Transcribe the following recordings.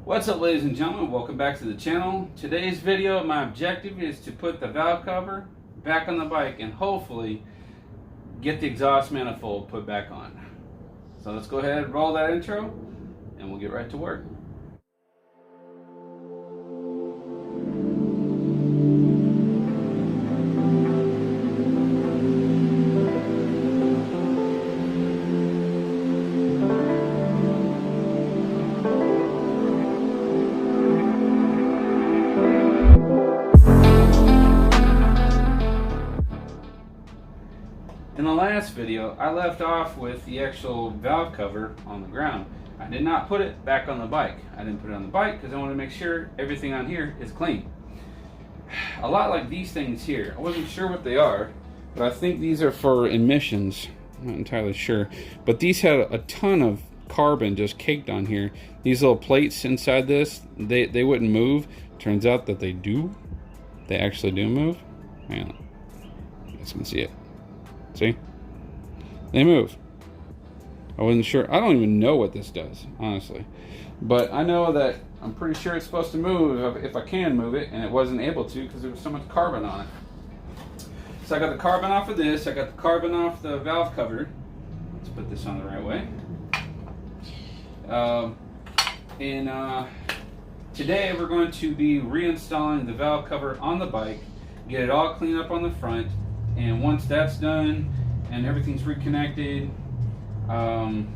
What's up, ladies and gentlemen? Welcome back to the channel. Today's video, my objective is to put the valve cover back on the bike and hopefully get the exhaust manifold put back on. So let's go ahead and roll that intro and we'll get right to work. In the last video, I left off with the actual valve cover on the ground. I did not put it back on the bike. I didn't put it on the bike because I want to make sure everything on here is clean. A lot like these things here. I wasn't sure what they are, but I think these are for emissions. I'm not entirely sure. But these had a ton of carbon just caked on here. These little plates inside this, they wouldn't move. Turns out that they do. They actually do move. Hang on. You guys can see it. See? They move. I wasn't sure. I don't even know what this does, honestly. But I know that I'm pretty sure it's supposed to move if I can move it, and it wasn't able to because there was so much carbon on it. So I got the carbon off of this. I got the carbon off the valve cover. Let's put this on the right way. Today we're going to be reinstalling the valve cover on the bike, get it all cleaned up on the front. And once that's done and everything's reconnected, I'm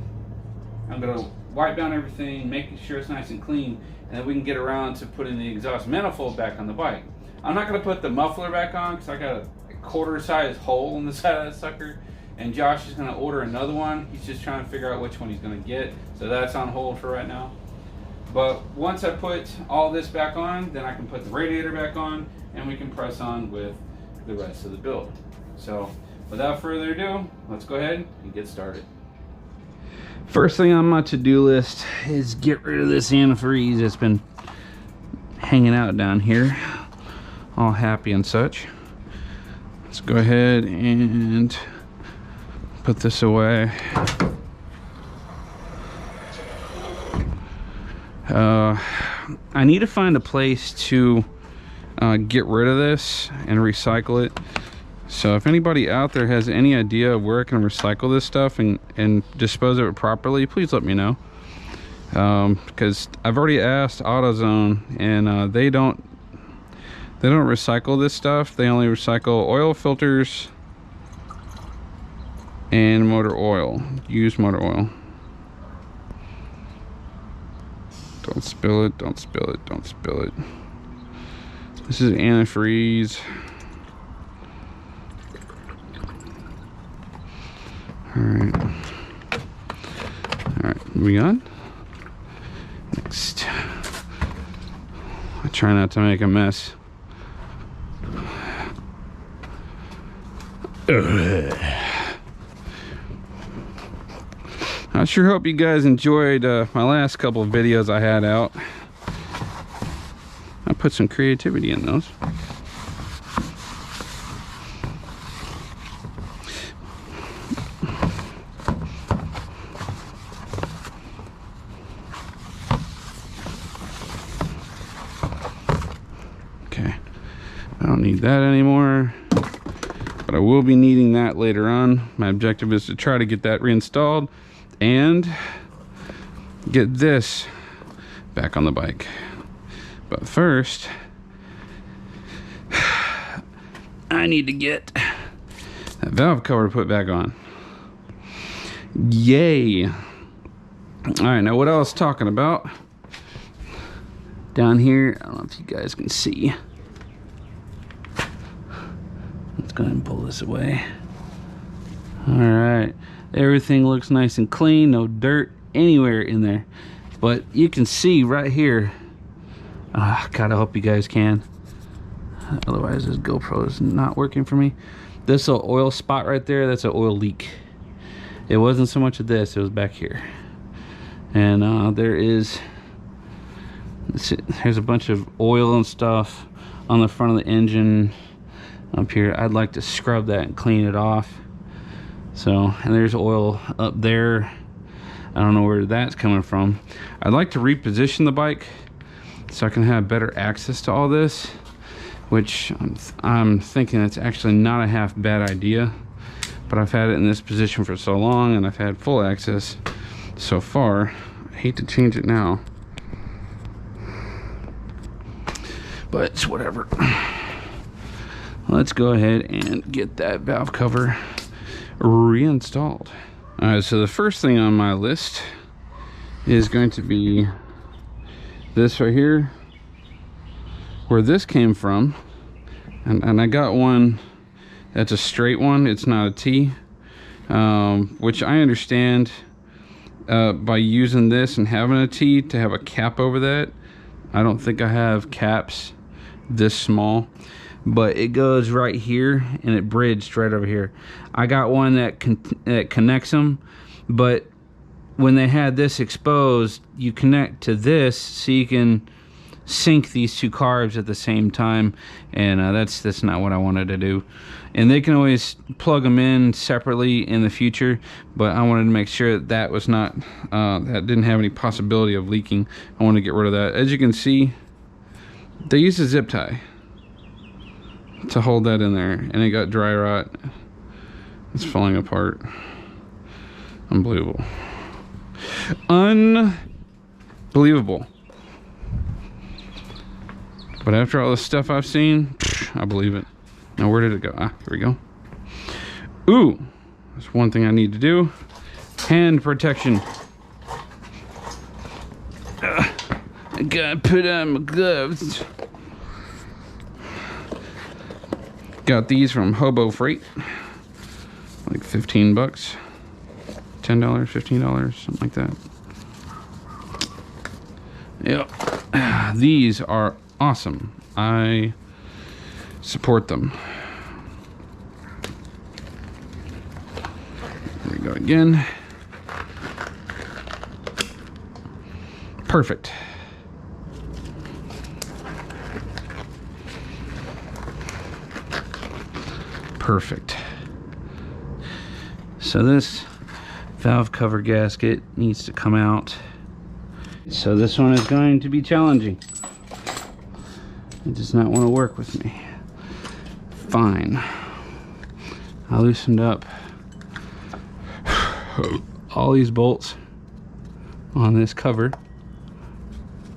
gonna wipe down everything, making sure it's nice and clean, and then we can get around to putting the exhaust manifold back on the bike. I'm not gonna put the muffler back on because I got a quarter-size hole in the side of that sucker, and Josh is gonna order another one. He's just trying to figure out which one he's gonna get, so that's on hold for right now. But once I put all this back on, then I can put the radiator back on, and we can press on with the rest of the build. So without further ado, let's go ahead and get started. First thing on my to-do list is get rid of this antifreeze that's been hanging out down here, all happy and such. Let's go ahead and put this away. I need to find a place to get rid of this and recycle it. So if anybody out there has any idea of where I can recycle this stuff and dispose of it properly, please let me know. Because I've already asked AutoZone, and they don't recycle this stuff. They only recycle oil filters and motor oil, used motor oil. Don't spill it, don't spill it, don't spill it. This is antifreeze. Alright, moving on. Next, I try not to make a mess. I sure hope you guys enjoyed my last couple of videos I had out. I put some creativity in those. I don't need that anymore, but I will be needing that later on. My objective is to try to get that reinstalled and get this back on the bike. But first, I need to get that valve cover put back on. Yay! All right, now what I was talking about down here, I don't know if you guys can see. Go ahead and pull this away. All right, everything looks nice and clean, no dirt anywhere in there, but you can see right here, God, I hope you guys can, otherwise this GoPro is not working for me. This little oil spot right there, that's an oil leak. It wasn't so much of this, it was back here. And there's a bunch of oil and stuff on the front of the engine up here. I'd like to scrub that and clean it off. So, and there's oil up there. I don't know where that's coming from. I'd like to reposition the bike so I can have better access to all this, which I'm thinking it's actually not a half bad idea. But I've had it in this position for so long, and I've had full access so far. I hate to change it now, but it's whatever. Let's go ahead and get that valve cover reinstalled. All right, so the first thing on my list is going to be this right here, where this came from. And I got one that's a straight one, it's not a T, which I understand by using this and having a T to have a cap over that. I don't think I have caps this small, but it goes right here and it bridged right over here. I got one that connects them, but when they had this exposed, you connect to this so you can sync these two carbs at the same time, and that's not what I wanted to do. And they can always plug them in separately in the future, but I wanted to make sure that that was not that didn't have any possibility of leaking. I want to get rid of that. As you can see, they used a zip tie to hold that in there, and it got dry rot. It's falling apart. Unbelievable. Unbelievable. But after all the stuff I've seen, I believe it. Now, where did it go? Ah, here we go. Ooh, that's one thing I need to do. Hand protection. I gotta put on my gloves. Got these from Hobo Freight. Like 15 bucks. $10, $15, something like that. Yep. These are awesome. I support them. There we go again. Perfect. Perfect. So this valve cover gasket needs to come out. So this one is going to be challenging. It does not want to work with me. Fine. I loosened up all these bolts on this cover.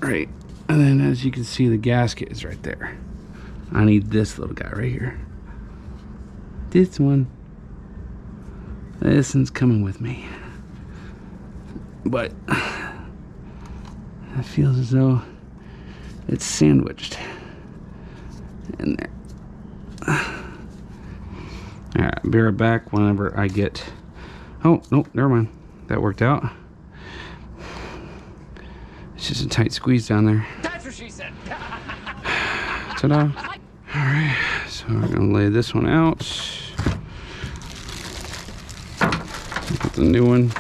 Right. And then as you can see, the gasket is right there. I need this little guy right here. This one. This one's coming with me. But it feels as though it's sandwiched in there. Alright, be right back whenever I get... Oh, nope, never mind. That worked out. It's just a tight squeeze down there. That's what she said. Ta-da. Alright, so we're gonna lay this one out. Get the new one.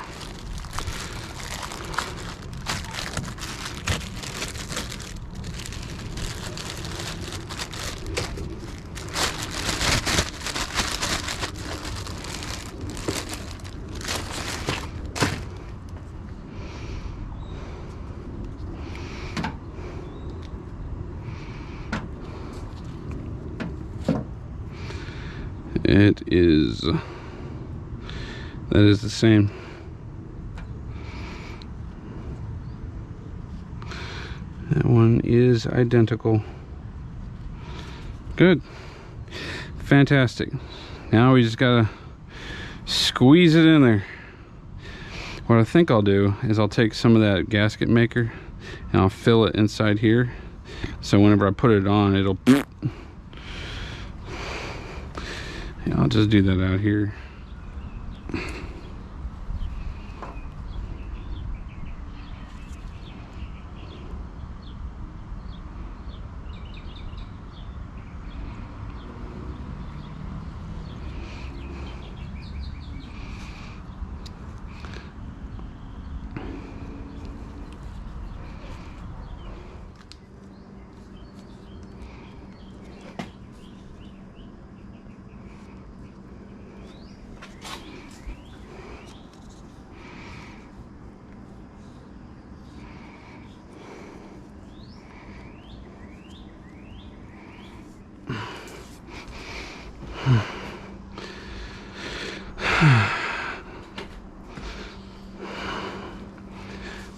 It is, that is the same. That one is identical. Good. Fantastic. Now we just gotta squeeze it in there. What I think I'll do is I'll take some of that gasket maker and I'll fill it inside here. So whenever I put it on, it'll... Yeah, I'll just do that out here.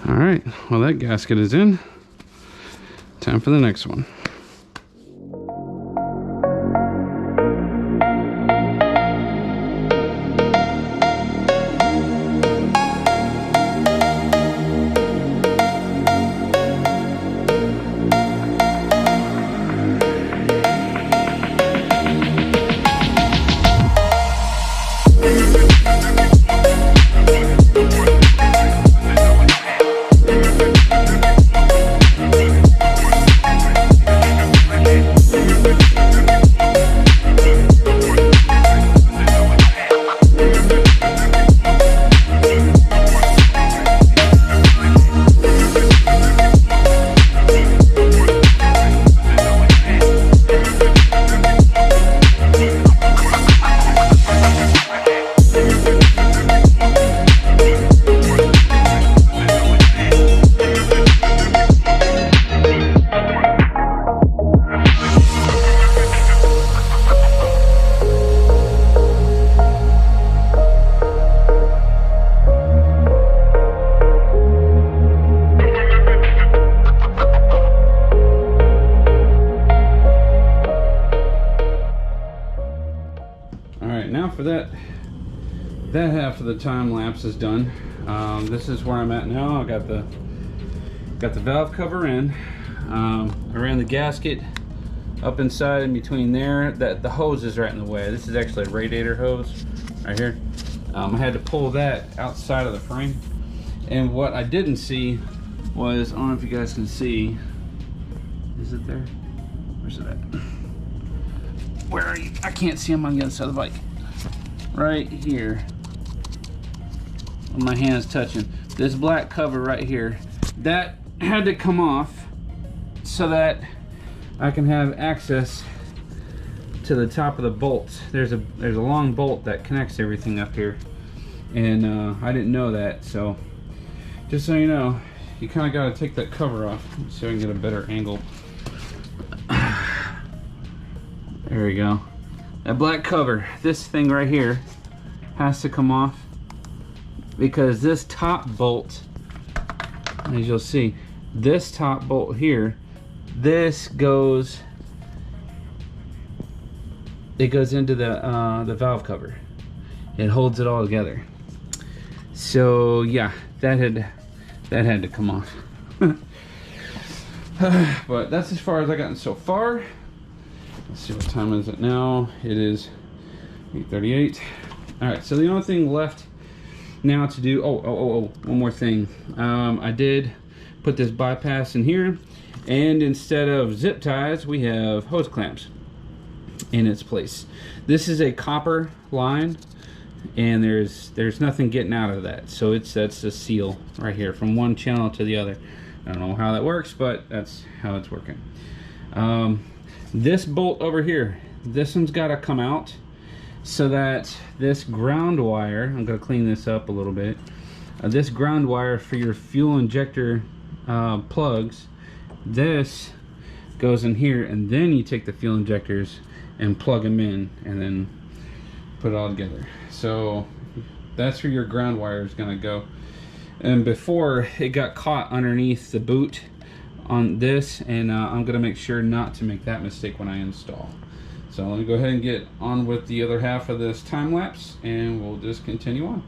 All right, well, that gasket is in. Time for the next one. Now for that half of the time lapse is done. This is where I'm at now. I got the valve cover in. I ran the gasket up inside in between there. The hose is right in the way. This is actually a radiator hose right here. I had to pull that outside of the frame. And what I didn't see was, I don't know if you guys can see. Is it there? Where's it at? Where are you? I can't see them on the other side of the bike. Right here. My hand's touching. This black cover right here. That had to come off so that I can have access to the top of the bolts. There's a long bolt that connects everything up here. And I didn't know that, so just so you know, you kind of got to take that cover off so I can get a better angle. There we go. That black cover, this thing right here, has to come off because this top bolt, as you'll see, this top bolt here, this goes, it goes into the valve cover. It holds it all together. So yeah, that had to come off. But that's as far as I gotten so far. Let's see, what time is it now? It is 8:38. All right, so the only thing left now to do, one more thing. I did put this bypass in here, and instead of zip ties, we have hose clamps in its place. This is a copper line, and there's nothing getting out of that. So that's a seal right here from one channel to the other. I don't know how that works, but that's how it's working. This bolt over here, this one's got to come out so that this ground wire, I'm going to clean this up a little bit, this ground wire for your fuel injector plugs, this goes in here, and then you take the fuel injectors and plug them in and then put it all together. So that's where your ground wire is going to go. And before, it got caught underneath the boot on this, and I'm going to make sure not to make that mistake when I install. So let me go ahead and get on with the other half of this time lapse, and we'll just continue on.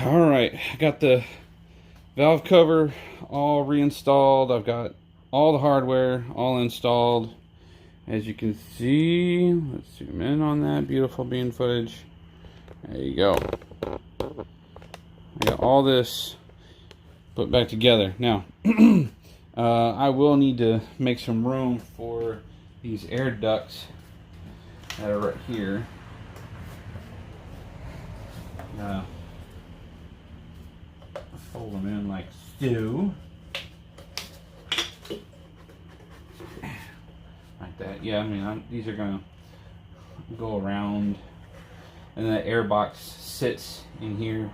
Alright, I got the valve cover all reinstalled. I've got all the hardware all installed. As you can see, let's zoom in on that beautiful bean footage. There you go. I got all this put back together. Now, I will need to make some room for these air ducts that are right here. Fold them in like so. Like that. Yeah, I mean, these are gonna go around, and that air box sits in here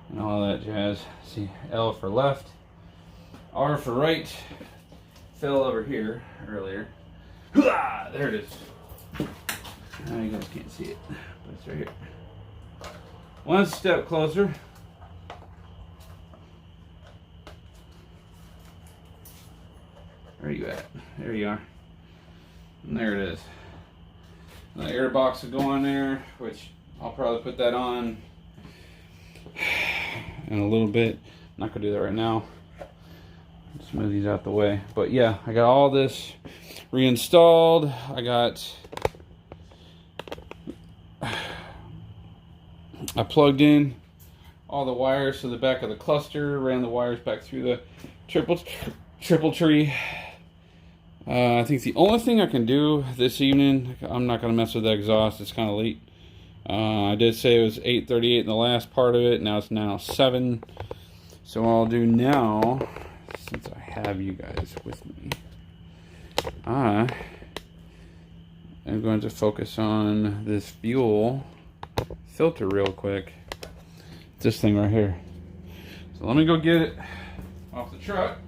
and all that jazz. See, L for left, R for right. Fell over here earlier. There it is. Now you guys can't see it, but it's right here. One step closer. Where are you at? There you are. And there it is. The air box will go on there, which I'll probably put that on in a little bit. I'm not gonna do that right now. Just move these out the way. But yeah, I got all this reinstalled. I plugged in all the wires to the back of the cluster, ran the wires back through the triple tree. I think the only thing I can do this evening, I'm not going to mess with the exhaust. It's kind of late. I did say it was 8:38 in the last part of it. Now it's now 7. So what I'll do now, since I have you guys with me, I am going to focus on this fuel filter real quick. This thing right here. So let me go get it off the truck.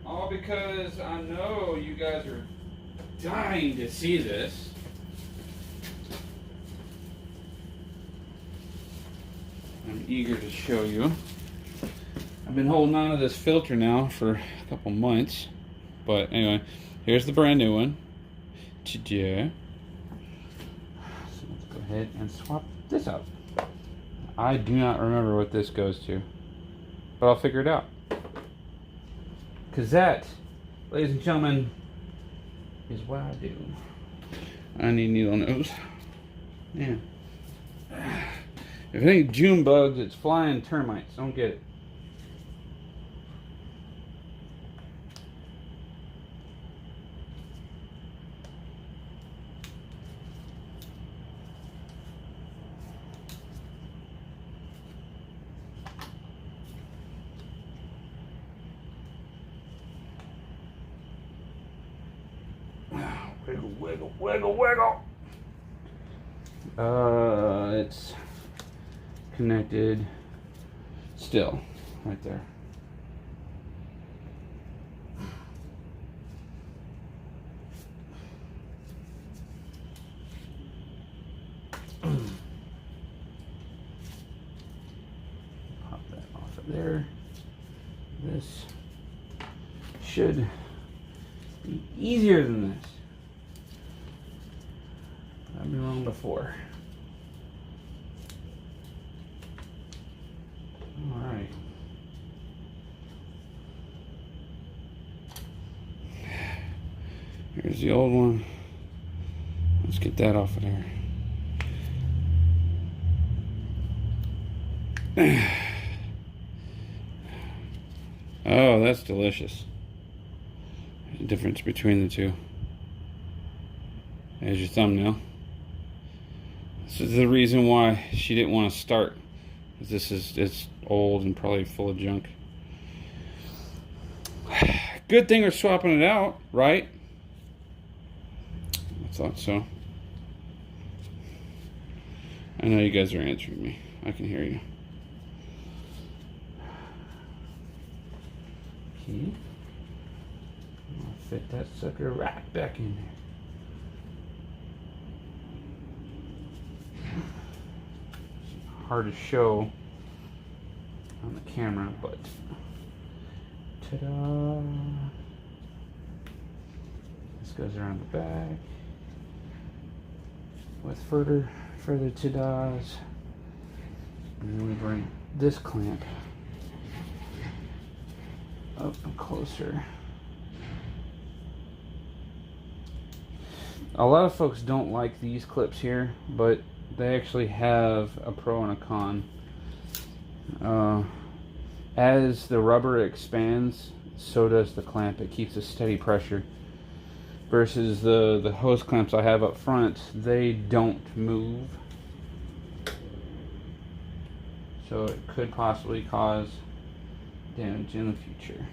All because I know you guys are dying to see this. I'm eager to show you. I've been holding on to this filter now for a couple months. But anyway, here's the brand new one. Ta-da. So let's go ahead and swap this out. I do not remember what this goes to, but I'll figure it out. Because that, ladies and gentlemen, is what I do. I need needle nose. Yeah. If it ain't June bugs, it's flying termites. Don't get it. Wiggle, wiggle, wiggle, wiggle. It's connected still, right there. Pop that off of there. This should be easier than this. I've been wrong before. All right. Here's the old one. Let's get that off of there. Oh, that's delicious. There's a difference between the two. There's your thumbnail. This is the reason why she didn't want to start. It's old and probably full of junk. Good thing we're swapping it out, right? I thought so. I know you guys are answering me. I can hear you. Okay. I'll fit that sucker right back in there. Hard to show on the camera, but ta-da! This goes around the back with further ta-das, and then we bring this clamp up closer. A lot of folks don't like these clips here, but they actually have a pro and a con. As the rubber expands, so does the clamp. It keeps a steady pressure. Versus the hose clamps I have up front, they don't move. So it could possibly cause damage in the future.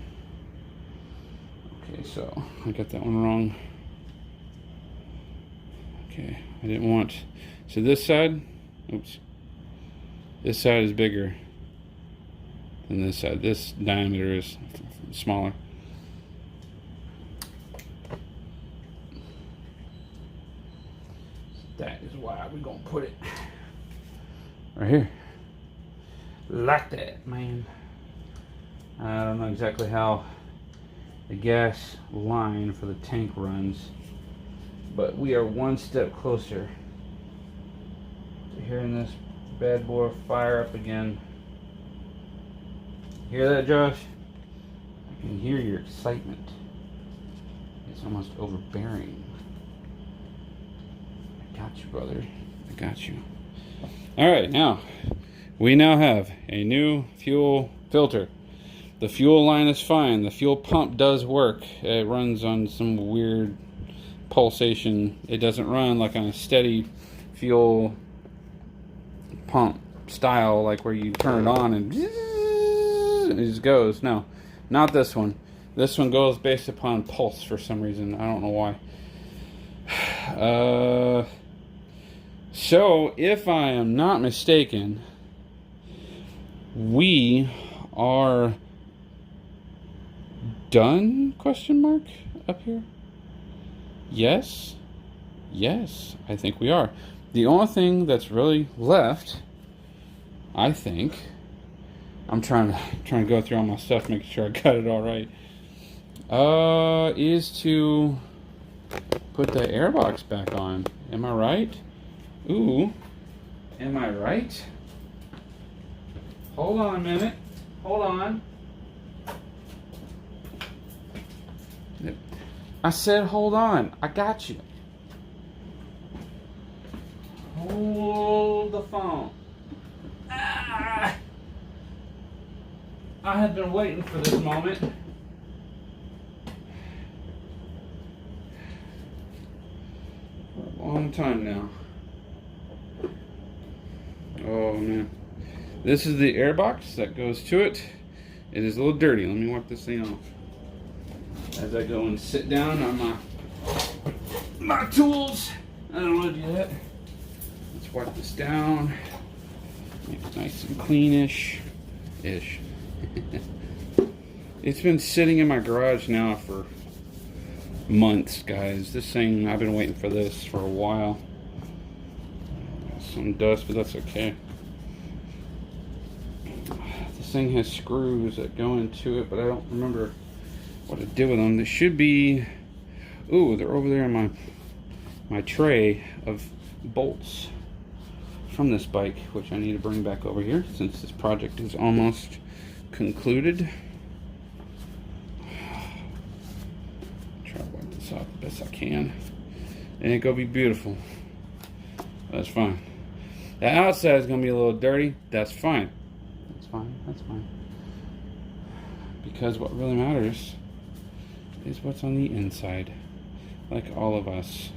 Okay, so I got that one wrong. Okay, I didn't want, so this side, oops, this side is bigger than this side. This diameter is smaller. That is why we're gonna put it right here. Like that, man. I don't know exactly how the gas line for the tank runs, but we are one step closer to hearing this bad boy fire up again. Hear that, Josh? I can hear your excitement. It's almost overbearing. I got you, brother. I got you. Alright, now we now have a new fuel filter. The fuel line is fine. The fuel pump does work. It runs on some weird pulsation. It doesn't run like on a steady fuel pump style, like where you turn it on and it just goes. No, not this one. This one goes based upon pulse for some reason. I don't know why. So if I am not mistaken, we are done, question mark, up here? Yes, I think we are. The only thing that's really left, I think, I'm trying to go through all my stuff, making sure I got it all right, is to put the airbox back on. Am I right? Ooh, am I right? Hold on a minute. Hold on. I said hold on. I got you. Hold the phone. Ah! I have been waiting for this moment. For a long time now. Oh man. This is the airbox that goes to it. It is a little dirty. Let me wipe this thing off as I go and sit down on my tools. I don't want to do that. Let's wipe this down. Make it nice and cleanish. It's been sitting in my garage now for months, guys. This thing, I've been waiting for this for a while. Some dust, but that's okay. This thing has screws that go into it, but I don't remember what to do with them. They should be, ooh, they're over there in my tray of bolts from this bike, which I need to bring back over here since this project is almost concluded. Try to wipe this off the best I can. And it's gonna be beautiful. That's fine. The outside is gonna be a little dirty. That's fine. That's fine. That's fine. Because what really matters is what's on the inside. Like all of us.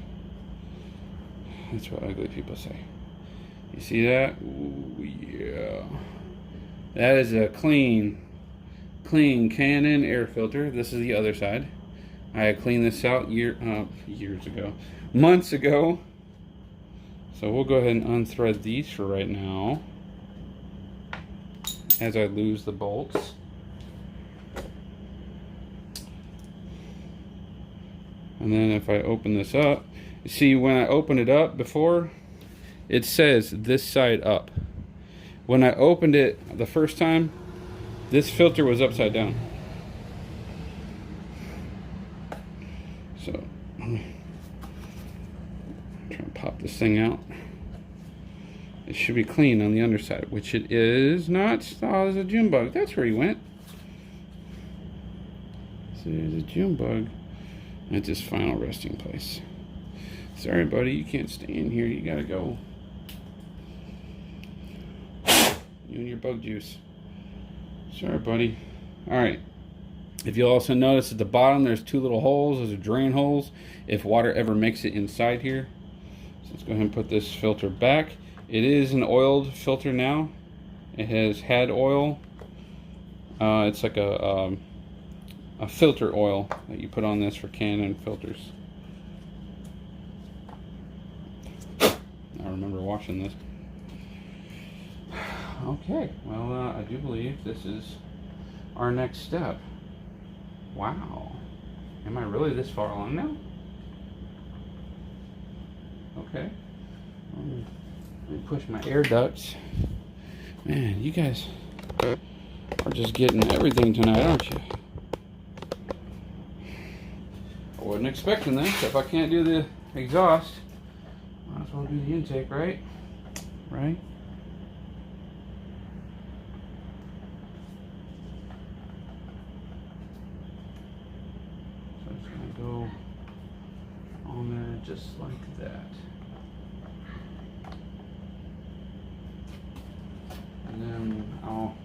That's what ugly people say. You see that? Ooh, yeah. That is a clean Canon air filter. This is the other side. I had cleaned this out months ago. So we'll go ahead and unthread these for right now as I lose the bolts. And then if I open this up, you see when I opened it up before, it says this side up. When I opened it the first time, this filter was upside down. So I'm trying to pop this thing out. It should be clean on the underside, which it is not. Oh, there's a June bug. That's where he went. There's a June bug at this final resting place. Sorry, buddy, you can't stay in here. You gotta go. You and your bug juice. Sorry, buddy. All right. If you'll also notice at the bottom, there's two little holes. Those are drain holes if water ever makes it inside here. So let's go ahead and put this filter back. It is an oiled filter now. It has had oil. It's like a filter oil that you put on this for Canon filters. I remember watching this. Okay, well, I do believe this is our next step. Wow. Am I really this far along now? Okay. Let me push my air ducts. Man, you guys are just getting everything tonight, aren't you? I wasn't expecting this. If I can't do the exhaust, might as well do the intake, right? Right? So it's going to go on there just like that. And then I'll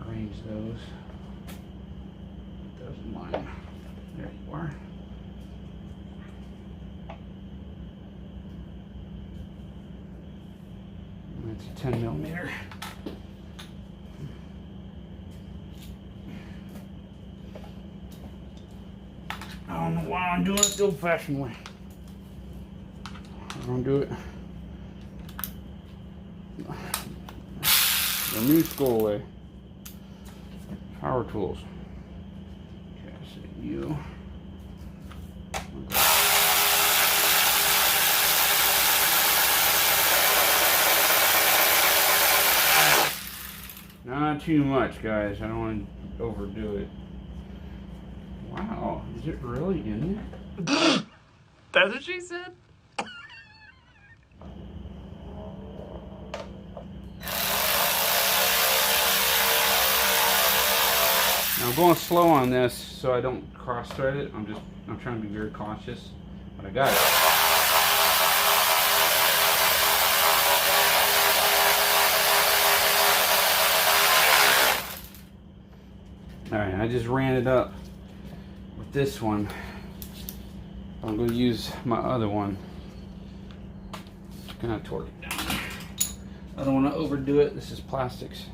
arrange those. Put those in line. There you are. That's a 10 millimeter. I don't know why I'm doing it the old-fashioned way. I'm gonna do it the new school way. Power tools. Okay, so you. Not too much, guys. I don't want to overdo it. Wow, is it really in there? That's what she said? Now I'm going slow on this so I don't cross-thread it. I'm trying to be very cautious, but I got it. Alright, I just ran it up with this one. I'm going to use my other one to kind of torque it down. I don't want to overdo it. This is plastics.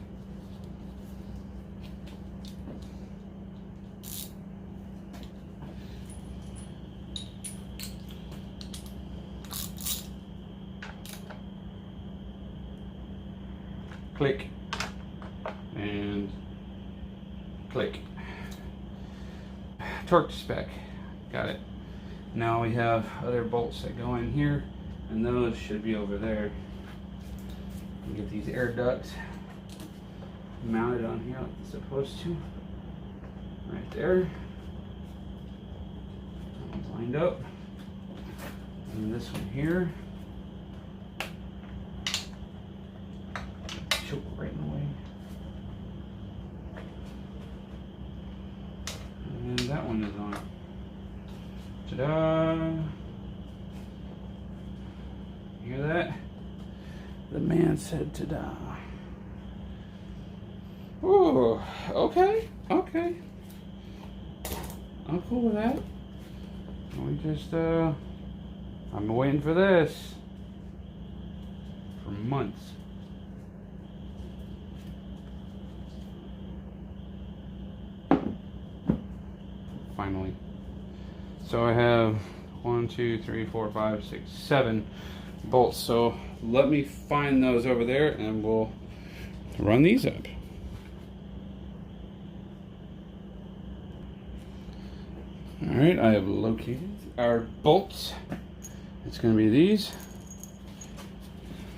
Click and click. Torque to spec. Got it. Now we have other bolts that go in here, and those should be over there. Get these air ducts mounted on here like it's supposed to. Right there. That one's lined up. And this one here. Choke right in the way. And that one is on. Ta-da! You hear that? The man said ta-da. Oh, okay, okay. I'm cool with that. We just, I've been waiting for this for months. Finally. So I have 1, 2, 3, 4, 5, 6, 7 bolts. So let me find those over there and we'll run these up. Alright, I have located our bolts. It's going to be these.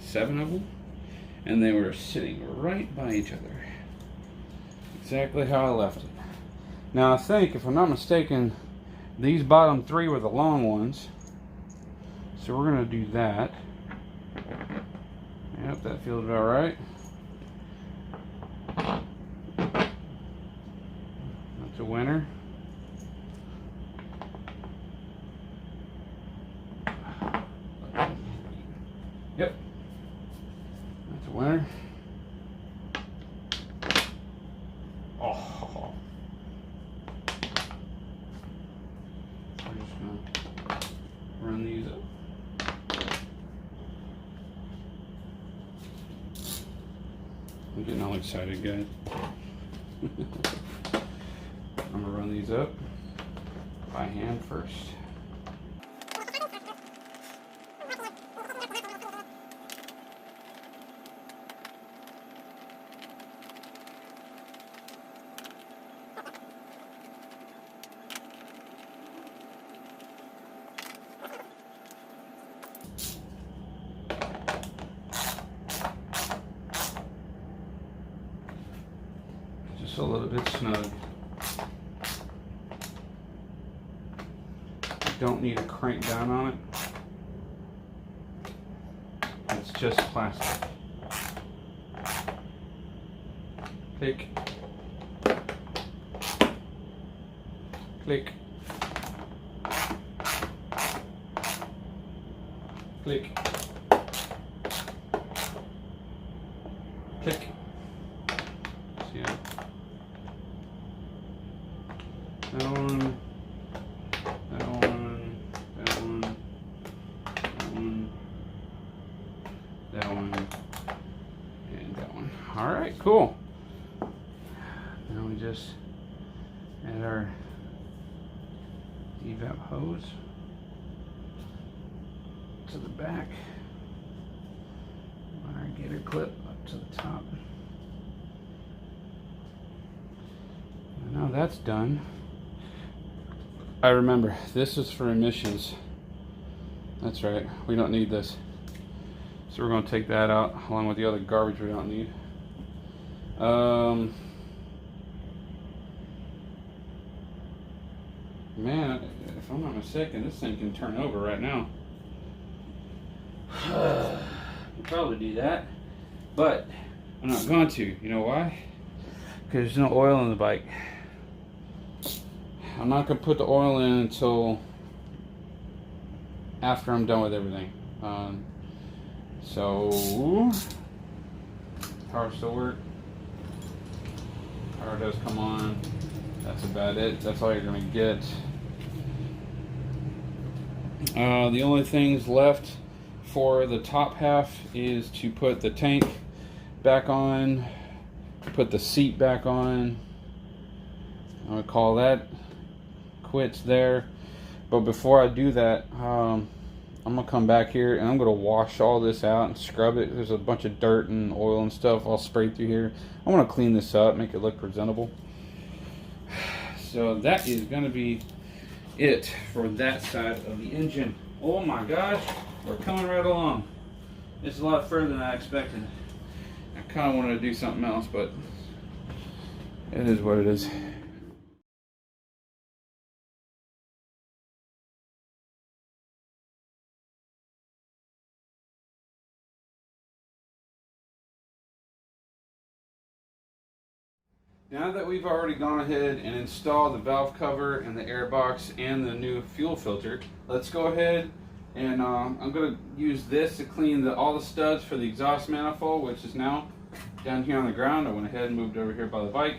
7 of them. And they were sitting right by each other. Exactly how I left it. Now I think, if I'm not mistaken, these bottom 3 were the long ones. So we're going to do that. Yep, that feels about right. That's a winner. Yep. That's a winner. Oh. I'm just gonna run these up. I'm getting all excited, guys. I'm gonna run these up by hand first. Just a little bit snug. Don't need to crank down on it. It's just plastic. Click. Click. Click. Click. See ya. That one. That one. That one. That one. That one. And that one. Alright, cool. Now we just add our evap hose to the back. Our gator clip up to the top. And now that's done. I remember, this is for emissions. That's right, we don't need this. So we're going to take that out along with the other garbage we don't need. Man, if I'm not mistaken, this thing can turn over right now. I'll probably do that, but I'm not going to. You know why? Because there's no oil in the bike. I'm not going to put the oil in until after I'm done with everything. So, power still work. Power does come on. That's about it. That's all you're going to get. The only things left for the top half is to put the tank back on, put the seat back on. I'm going to call that quits there. But before I do that, I'm going to come back here and I'm going to wash all this out and scrub it. There's a bunch of dirt and oil and stuff all sprayed through here. I want to clean this up, make it look presentable. So that is going to be it for that side of the engine. Oh my gosh, we're coming right along. It's a lot further than I expected. I kind of wanted to do something else, but it is what it is. Now that we've already gone ahead and installed the valve cover and the air box and the new fuel filter, let's go ahead and I'm going to use this to clean all the studs for the exhaust manifold, which is now down here on the ground. I went ahead and moved over here by the bike,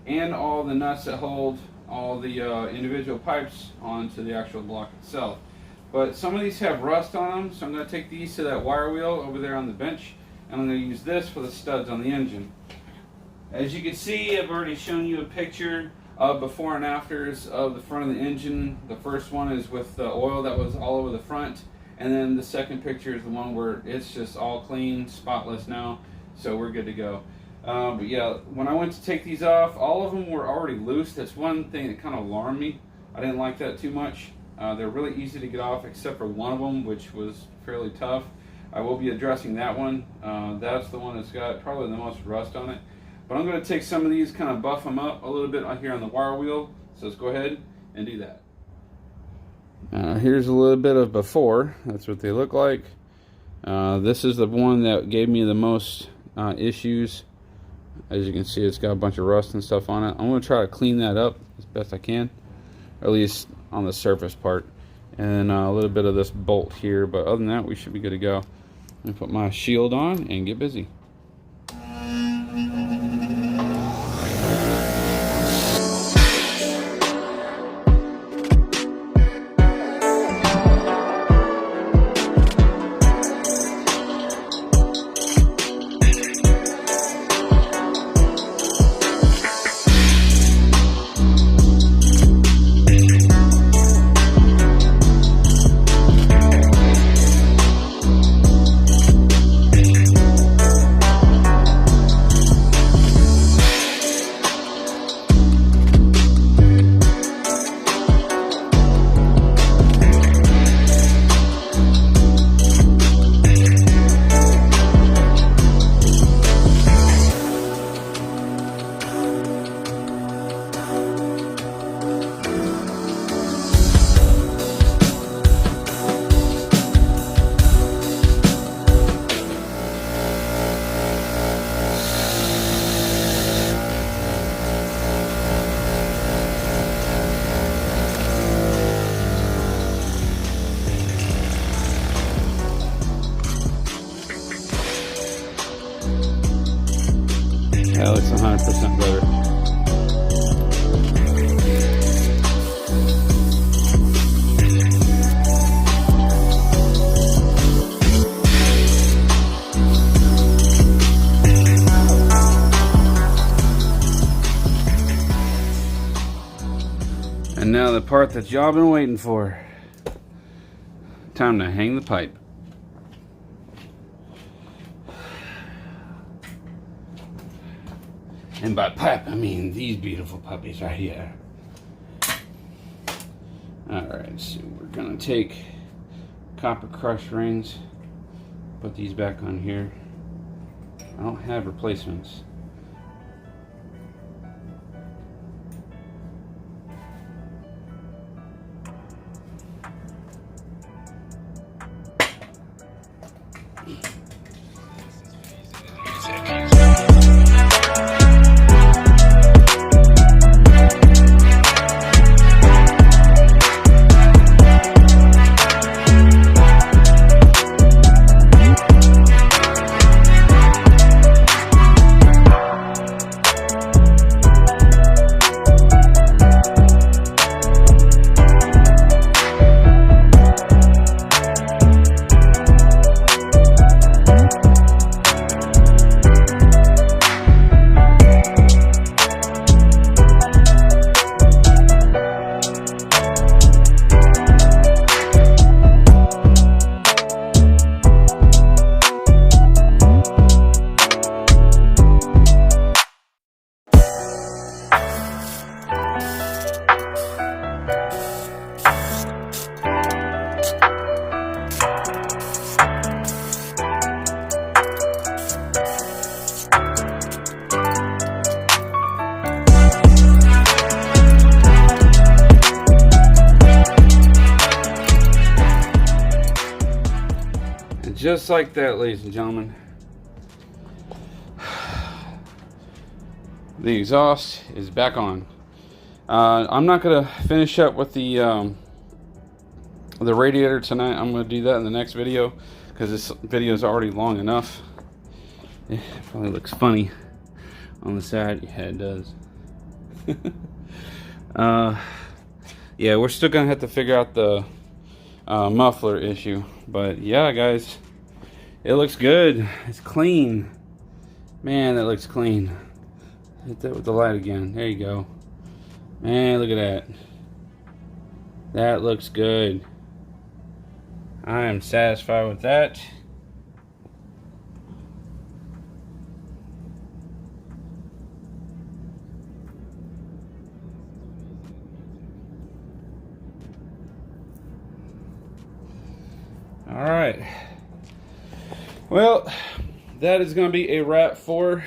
and all the nuts that hold all the individual pipes onto the actual block itself. But some of these have rust on them, so I'm going to take these to that wire wheel over there on the bench, and I'm going to use this for the studs on the engine. As you can see, I've already shown you a picture of before and afters of the front of the engine. The first one is with the oil that was all over the front, and then the second picture is the one where it's just all clean, spotless now, so we're good to go. But yeah, when I went to take these off, all of them were already loose. That's one thing that kind of alarmed me. I didn't like that too much. They're really easy to get off except for one of them, which was fairly tough. I will be addressing that one. That's the one that's got probably the most rust on it. But I'm going to take some of these, kind of buff them up a little bit here on the wire wheel. So let's go ahead and do that. Here's a little bit of before. That's what they look like. This is the one that gave me the most issues. As you can see, it's got a bunch of rust and stuff on it. I'm going to try to clean that up as best I can, or at least on the surface part. And a little bit of this bolt here, but other than that, we should be good to go. me put my shield on and get busy. That looks 100% better. And now the part that y'all been waiting for. Time to hang the pipe. And by pipe, I mean these beautiful puppies right here. Alright, so we're gonna take copper crush rings, put these back on here. I don't have replacements. Just like that, ladies and gentlemen, the exhaust is back on. I'm not gonna finish up with the radiator tonight. I'm gonna do that in the next video because this video is already long enough. It probably looks funny on the side. Yeah, it does. Yeah, we're still gonna have to figure out the muffler issue, but yeah, guys. It looks good. It's clean. Man, that looks clean. Hit that with the light again. There you go. Man, look at that. That looks good. I am satisfied with that. All right. Well, that is going to be a wrap for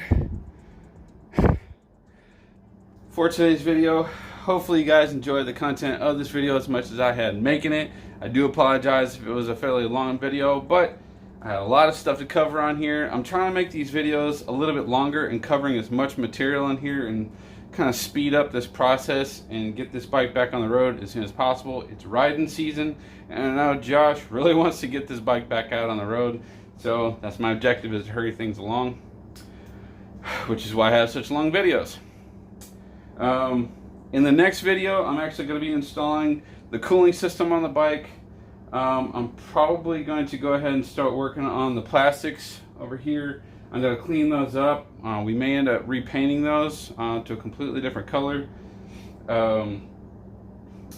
today's video. Hopefully you guys enjoyed the content of this video as much as I had making it. I do apologize if it was a fairly long video, but I had a lot of stuff to cover on here. I'm trying to make these videos a little bit longer and covering as much material in here and kind of speed up this process and get this bike back on the road as soon as possible. It's riding season, and I know Josh really wants to get this bike back out on the road. So that's my objective, is to hurry things along, which is why I have such long videos. In the next video, I'm actually going to be installing the cooling system on the bike. I'm probably going to go ahead and start working on the plastics over here. I'm going to clean those up. We may end up repainting those to a completely different color.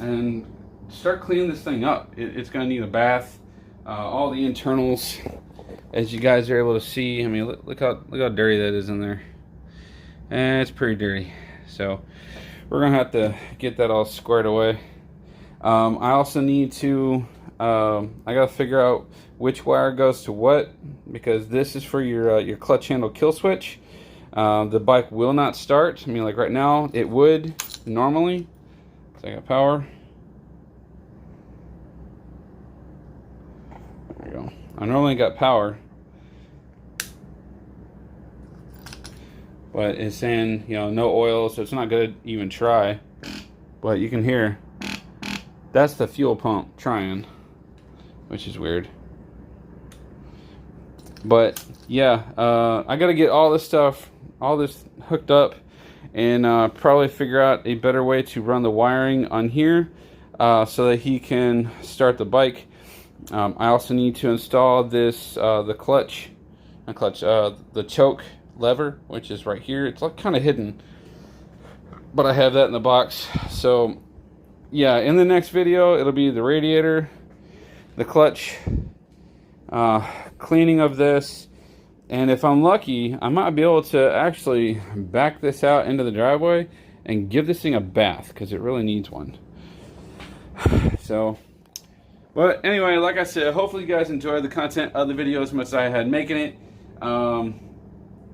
And start cleaning this thing up. It's going to need a bath. All the internals, as you guys are able to see, I mean, look how dirty that is in there. And it's pretty dirty. So we're gonna have to get that all squared away. I also need to, I gotta figure out which wire goes to what, because this is for your clutch handle kill switch. The bike will not start. I mean, like right now, it would normally. So I got power. There we go. I normally got power, but it's saying, you know, no oil, so it's not gonna even try. But you can hear that's the fuel pump trying, which is weird. But yeah, I gotta get all this stuff, all this hooked up, and probably figure out a better way to run the wiring on here so that he can start the bike. I also need to install this the choke lever, which is right here. It's like kind of hidden, but I have that in the box. So yeah, in the next video, it'll be the radiator, the clutch, cleaning of this, and if I'm lucky, I might be able to actually back this out into the driveway and give this thing a bath, because it really needs one. So, but anyway, like I said, hopefully you guys enjoyed the content of the video as much as I had making it.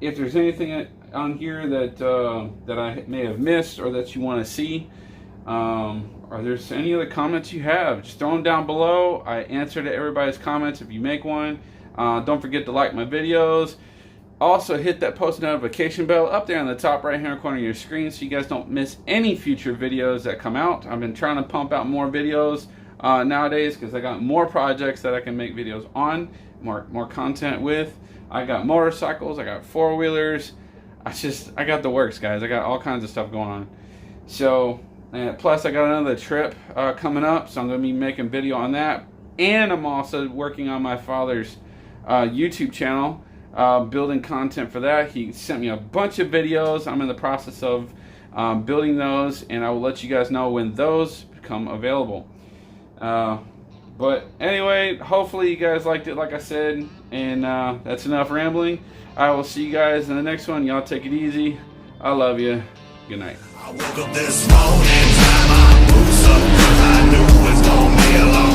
If there's anything on here that I may have missed, or that you want to see, or there's any other comments you have, just throw them down below. I answer to everybody's comments if you make one. Don't forget to like my videos. Also hit that post notification bell up there on the top right hand corner of your screen so you guys don't miss any future videos that come out. I've been trying to pump out more videos nowadays, because I got more projects that I can make videos on, more content with. I got motorcycles, I got four-wheelers. I got the works, guys. I got all kinds of stuff going on. So, plus I got another trip coming up, so I'm going to be making video on that. And I'm also working on my father's YouTube channel, building content for that. He sent me a bunch of videos. I'm in the process of building those, and I will let you guys know when those become available. But anyway, hopefully you guys liked it, like I said, and that's enough rambling. I will see you guys in the next one. Y'all take it easy. I love you. Good night. I woke up this morning, time I woke up, 'cause I knew it was gonna be a long